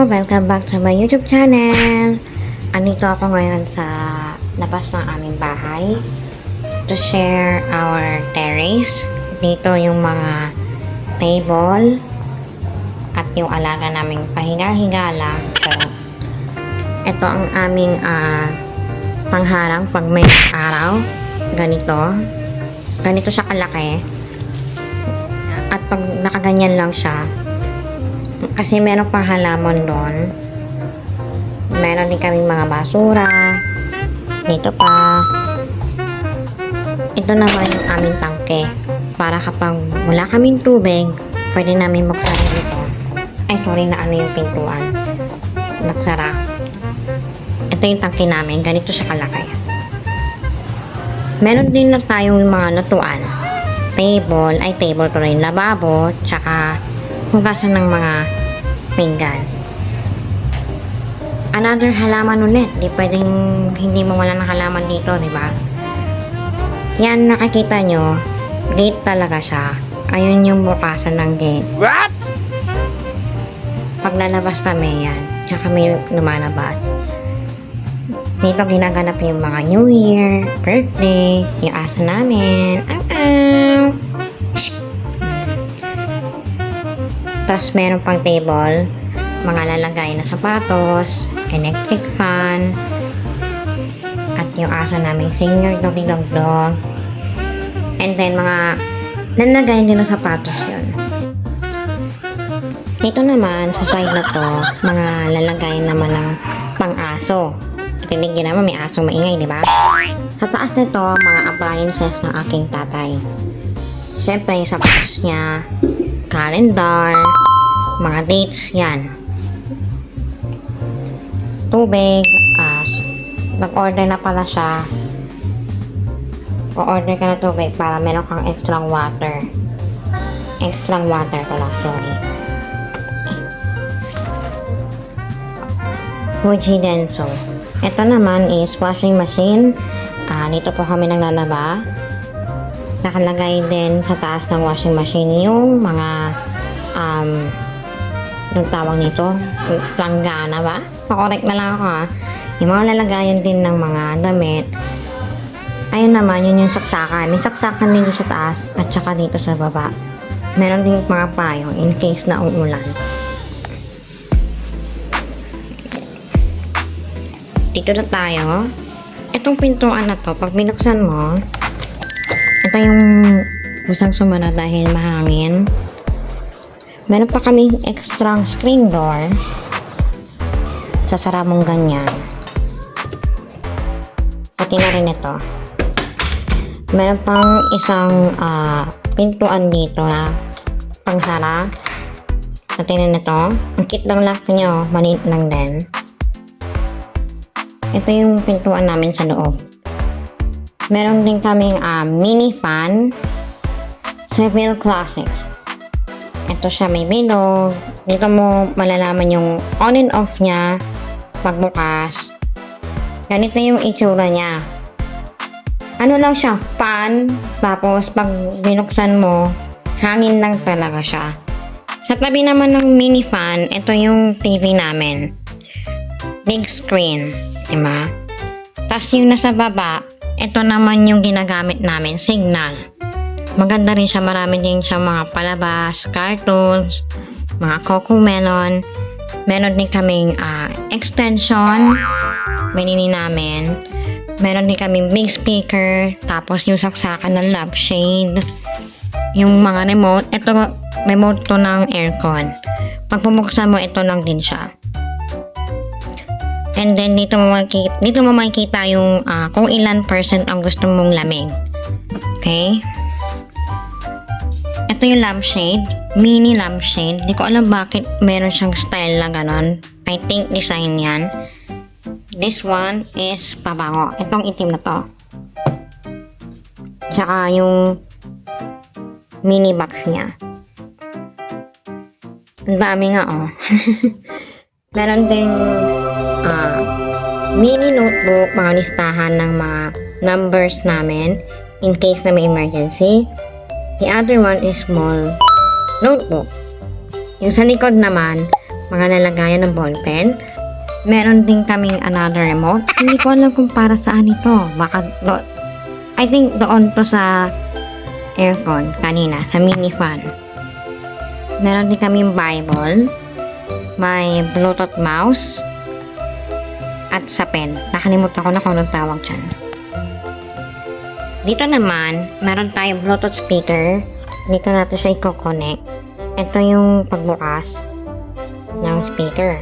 Welcome back to my YouTube channel. Andito ako ngayon sa labas ng aming bahay to share our terrace. Dito yung mga table at yung alaga naming pahinga-higa lang. So, ito ang aming pangharang pag may araw. Ganito siya kalaki. At pag nakaganyan lang siya, kasi meron pang halaman doon. Meron din kaming mga basura. Dito pa. Ito naman yung aming tangke. Para kapag wala kaming tubig, pwede namin magpano dito. Ay, sorry na yung pintuan. Nagsara. Ito yung tangke namin. Ganito siya kalaki. Meron din na tayong mga lutuan. Table to rin. Lababo, tsaka hugasan ng mga pinggan. Another halaman ulit. Di pwedeng hindi mo wala ng halaman dito, di ba? Yan, nakikita nyo, gate talaga siya. Ayun yung bukasan ng gate. What? Pag lalabas kami, yan. Tsaka kami lumalabas. Dito ginaganap yung mga New Year, birthday, yung asa namin. Tapos meron pang table, mga lalagay na sapatos, electric fan, at yung aso namin senior doggy dog. And then mga lalagay din ng sapatos yun. Ito naman, sa side na to, mga lalagay naman ng pang-aso. Rinig yun naman, may aso maingay, di ba? Sa taas nito, mga appliances ng aking tatay. Siyempre, yung sapatos niya, calendar, mga dates, yan. Tubig, nag-order na pala siya. O-order ka na tubig para meron kang extra water. Extra water pala, sorry. Fuji Denso. Ito naman is washing machine. Dito po kami naglalaba. Nakalagay din sa taas ng washing machine yung mga anong tawag nito? Planggana ba? Pa-correct na lang ako Yung mga lalagayan din ng mga damit. Ayun naman, yun yung saksakan. May saksakan din sa taas at saka dito sa baba. Meron din mga payong in case na uulan. Dito na tayo. Itong pintuan na to, pag binuksan mo, ito yung kusang sumara dahil mahangin. Meron pa kaming extra screen door. Sasara mong ganyan. Pati na rin ito. Meron pang isang pintuan dito na pangsara. Pati na ito. Ang kit lang lock nyo, maliit lang din. Ito yung pintuan namin sa loob. Meron din kaming mini fan. Seville Classics. Ito siya, may bilog. Dito mo malalaman yung on and off niya pagbukas. Ganito yung itsura niya. Ano lang siya, fan. Tapos pag binuksan mo, hangin lang talaga siya. Sa tabi naman ng mini fan, ito yung TV namin. Big screen. Diba? Tapos yung nasa baba, ito naman yung ginagamit namin, signal. Maganda rin siya, marami din siya mga palabas, cartoons, mga Cocomelon. Meron din kaming extension, binili namin. Meron din kaming big speaker, tapos yung saksakan ng lampshade. Yung mga remote, ito remote to ng aircon. Pag pumuksan mo, ito lang din siya. And then dito mo makikita yung kung ilan % ang gusto mong lamig. Okay? Ito yung lampshade, mini lampshade. Hindi ko alam bakit meron siyang style na ganon. I think design yan. This one is pabango. Itong itim na to. Tsaka yung mini box niya. Ang dami nga Meron ding mini notebook, mga listahan ng mga numbers namin in case na may emergency. The other one is small notebook. Yung sa likod naman, mga lalagayan ng ballpen. Meron din kaming another remote. Hindi ko alam kung para saan ito. I think doon to sa aircon kanina, sa mini fan. Meron din kaming Bible. May Bluetooth mouse. At sa pen. Nakalimutan ko na kung anong tawag dyan. Dito naman, meron tayong Bluetooth speaker. Dito natin siya i-connect. Ito yung pagbukas ng speaker.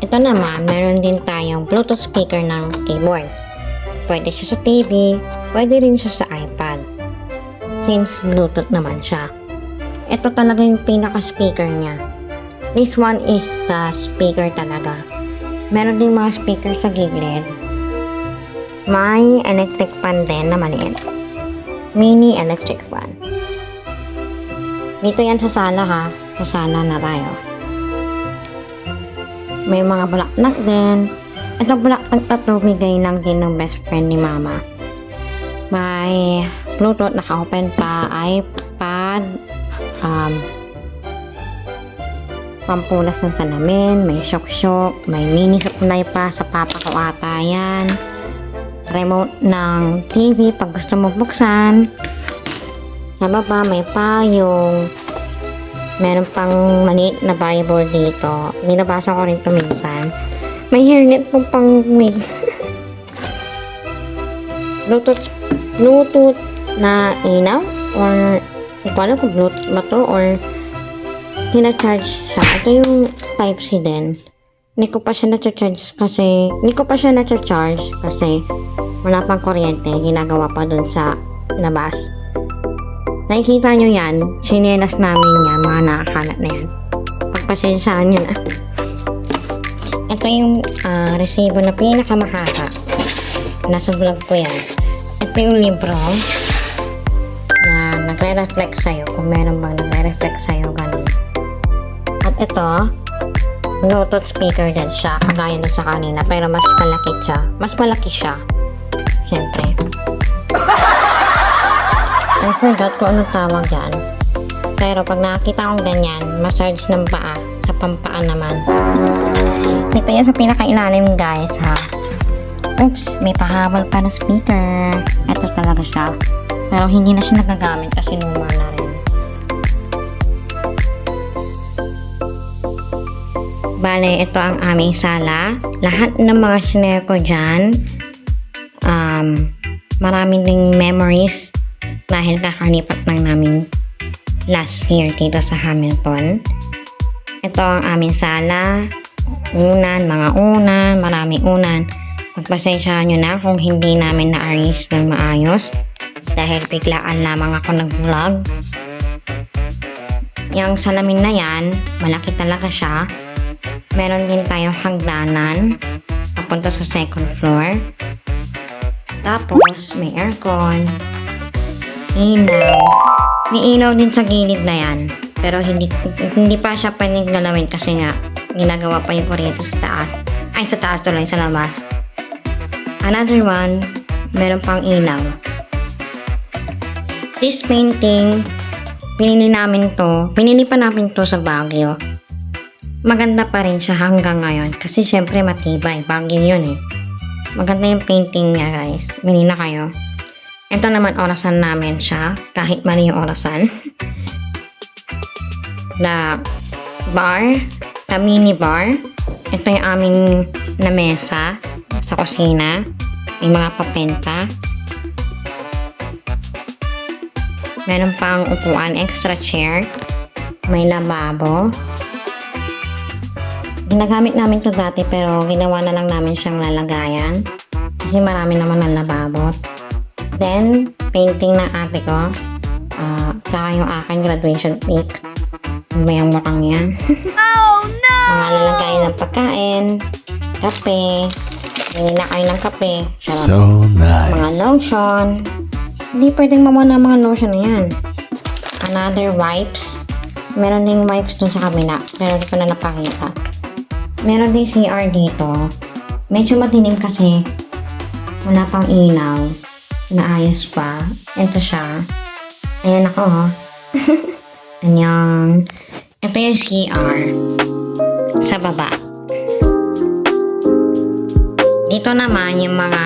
Ito naman, meron din tayong Bluetooth speaker ng keyboard. Pwede siya sa TV, pwede rin siya sa iPad. Since Bluetooth naman siya. Ito talaga yung pinaka-speaker niya. This one is the speaker talaga. Meron din mga speaker sa gilid. May electric fan din na maliit. Mini electric fan. Dito yan sa sala ha. Sa sala na tayo. May mga bulaknak din. Ito bulaknak na to, bigay lang din ng best friend ni mama. May Bluetooth, naka-open pa, iPad, pampunas ng salamin, may shock-shock, may mini supply pa sa papa ko ata yan. Remote ng TV pag gusto mo buksan. Sa baba may payong. Meron pang maliit na Bible dito. Binabasa ko rin ito minsan. May hairnet po pang wig. Bluetooth na ilaw? Or, hindi ko alam kung Bluetooth ba to or tina-charge siya. Ito yung Type-C din. Hindi ko pa siya na-charge kasi wala pang kuryente. Ginagawa pa dun sa labas. Nakikita nyo yan, sinelas namin yan, mga nakakalat na yan. Pagpasensyaan nyo na. Ito yung resibo na pinakamahaba. Nasa vlog ko yan. Ito yung libro na nagre-reflect sa'yo, kung meron bang nagre-reflect sa'yo, ganun. At ito, Bluetooth speaker din siya, kagaya na sa kanina, pero mas malaki siya. Mas malaki siya. Siyempre. I forgot kung anong tawag yan. Pero pag nakakita kong ganyan, massage ng paa. Sa pampaan naman. Ito yan sa pinakailalim guys ha. Oops, may pahabol pa na speaker. Ito talaga siya. Pero hindi na siya nagagamit kasi luma na rin. Bale, ito ang aming sala. Lahat ng mga sinare ko dyan. Maraming ding memories dahil kakalipat lang namin last year dito sa Hamilton. Ito ang aming sala. Mga unan, maraming unan. Magpasensyahan nyo na kung hindi namin na-arrange ng maayos dahil biglaan lamang ako nag-vlog. Yung salamin na yan, malaki talaga siya. Meron din tayong hagdanan papunta sa second floor. Tapos, may aircon, ilaw. May ilaw din sa gilid na yan. Pero hindi pa siya pwedeng galawin kasi nga ginagawa pa yung kuryente sa taas. Ay, sa taas tuloy, sa labas. Another one, meron pang ilaw. This painting, pinili pa namin to sa Baguio. Maganda pa rin siya hanggang ngayon kasi syempre matibay. Baguio yun eh. Maganda yung painting niya guys. Bili na kayo. Ito naman orasan namin siya. Kahit mali yung orasan. The bar. The mini bar. Ito yung aming na mesa sa kusina. May mga papenta. Meron pang upuan, extra chair. May lababo. Ginagamit namin to dati pero ginawa na lang namin siyang lalagayan. Kasi marami naman ng lababo. Then, painting ng ate ko. Saka yung aking graduation pic. Ano ba yung mukhang yan? Oh no! Mga lalagayan ng pagkain. Kape. Hindi na kayo ng kape. Sarap. So nice. Mga lotion. Hindi pwedeng mamuna mga lotion na yan. Another wipes. Meron ding wipes dun sa kabila. Pero di ko na napakita. Meron din CR dito. Medyo madilim kasi wala pang ilaw. Naayos pa. Ito siya. Ayan ako. Anyang. Ito yung CR. sa baba. Dito naman yung mga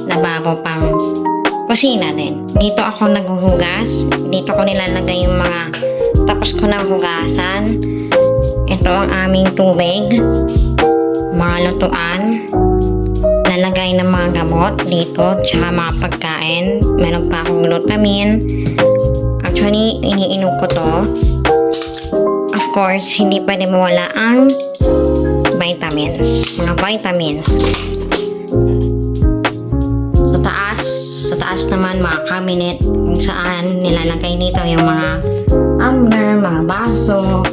lababo pang kusina din. Dito ako naghuhugas. Dito ko nilalagay yung mga tapos ko nang hugasan. Ito ang aming tubig. Mga lutuan. Lalagay ng mga gamot dito. Tsaka mga pagkain. Meron pa akong glutamin. Actually, iniinom ko to. Of course, hindi pwede mawala ang vitamins. Mga vitamins. Sa taas naman mga cabinet kung saan nilalagay nito yung mga tumbler, mga baso,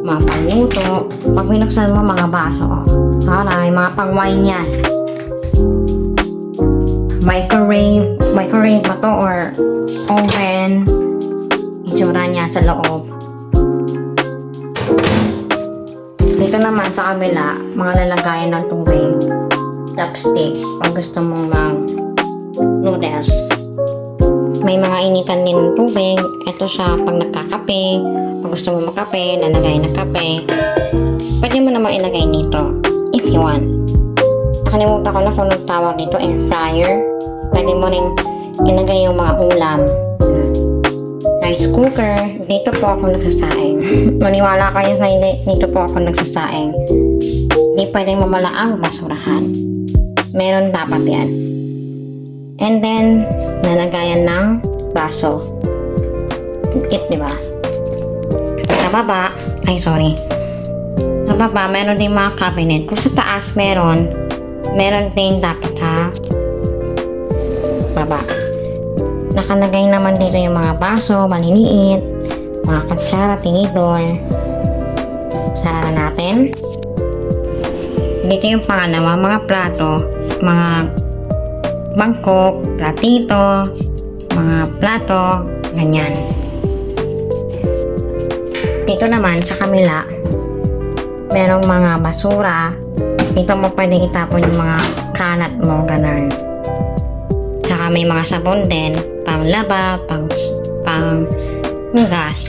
mga pangluto. Pag binuksan mo mga baso, para mga pang-wine yan. Microwave ba to or oven? Itsura niya sa loob. Dito naman sa kabila, mga lalagayan ng tubig. Chopstick, pag gusto mong mag noodles. May mga initan din ng tubig. Ito siya pag nagkakape. Pag gusto mo magkape, lalagay ng kape. Pwede mo naman ilagay dito if you want. Nakalimutan ko na kung nagtawag dito, air fryer. Pwede mo rin ilagay yung mga ulam. Rice cooker. Dito po ako nagsasaing. Maniwala kayo sa hindi, dito po ako nagsasaing. Hindi pwedeng mamala ang basurahan. Meron dapat yan. And then, nalagayan ng baso. Diba? Sa baba, sa baba, meron din mga cabinet. Kung sa taas meron din dapat sa baba. Nakalagay naman dito yung mga baso, maliliit, mga kutsara, tinidor. Sara natin. Dito yung pangalawa, mga plato, mga bangkok, platito, mga plato, ganyan. Dito naman sa kamila, merong mga basura. Dito mo pwedeng itapon yung mga kalat mo, ganun. Saka may mga sabon din, pang laba, pang hugas.